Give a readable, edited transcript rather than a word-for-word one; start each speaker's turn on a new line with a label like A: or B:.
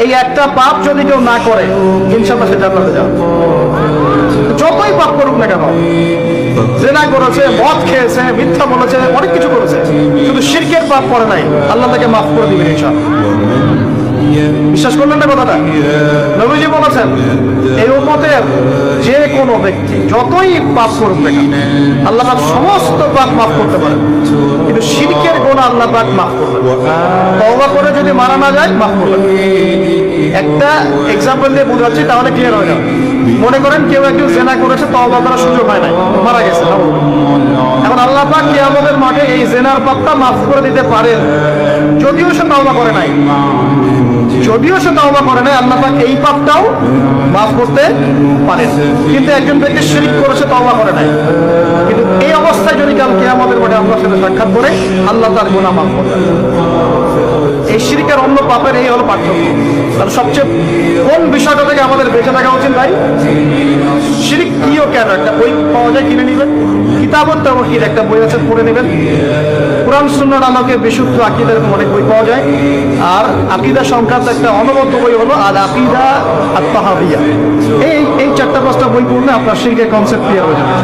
A: এই একটা পাপ যদি কেউ না করে ইনশাআল্লাহ সে জান্নাতে যাবে, যতই পাপ করুক না কেন। জেনা করেছে, মদ খেয়েছে, মিথ্যা বলেছে, অনেক কিছু করেছে, শুধু শিরকের পাপ করে নাই, আল্লাহ তাকে মাফ করে দিবেন ইনশাআল্লাহ। বিশ্বাস করলেন না কথাটা? নবীজি বলেছেন এই উম্মতের যে কোনো ব্যক্তি যতই পাপ করুক না কেন আল্লাহ পাক সমস্ত পাপ মাফ করতে পারেন, কিন্তু শিরকের গুনাহ আল্লাহ পাক মাফ করবেন। তওবা করে যদি মারা না যায় মাফ করবেন। একটা এক্সাম্পল দিয়ে বোঝাচ্ছি তাহলে ক্লিয়ার হয়ে যাবে। মনে করেন কেউ একজন জেনা করেছে, তওবা করার সুযোগ হয় নাই, মারা গেছে। এখন আল্লাহ পাক কিয়ামতের মাঠে এই জেনার পাপটা মাফ করে দিতে পারেন, যদিও সে তওবা করে নাই। যদিও সে তওবা করে নাই, আল্লাহ পাক এই পাপটাও মাফ করতে পারেন। কিন্তু একজন ব্যক্তি শিরক করেছে, তওবা করে নাই, কিন্তু এই অবস্থায় যদি কাল কিয়ামতের মাঠে আল্লাহর সাথে সাক্ষাৎ করে, আল্লাহ তার গুনাহ মাফ করবেন। এই শিরকের অন্য পাপের এই হলো পার্থক্য। তাহলে সবচেয়ে কোন বিষয়টা থেকে আমাদের বেঁচে থাকা উচিত ভাই? শিরক কি ও কেন? একটা বই পাওয়া যায়, কিনে নেবেন। কিতাবুত তাওহীদ একটা বই আছে, পড়ে নেবেন। কুরআন সুন্নাহর আলোকে বিশুদ্ধ আকীদার অনেক বই পাওয়া যায়। আর আকীদা সংক্রান্ত একটা অনবদ্য বই হলো আল আকীদা আত-তাহাবিয়া। এই 4-5টা বই পড়লে আপনার শিরকের কনসেপ্ট ক্লিয়ার হয়ে যাবে।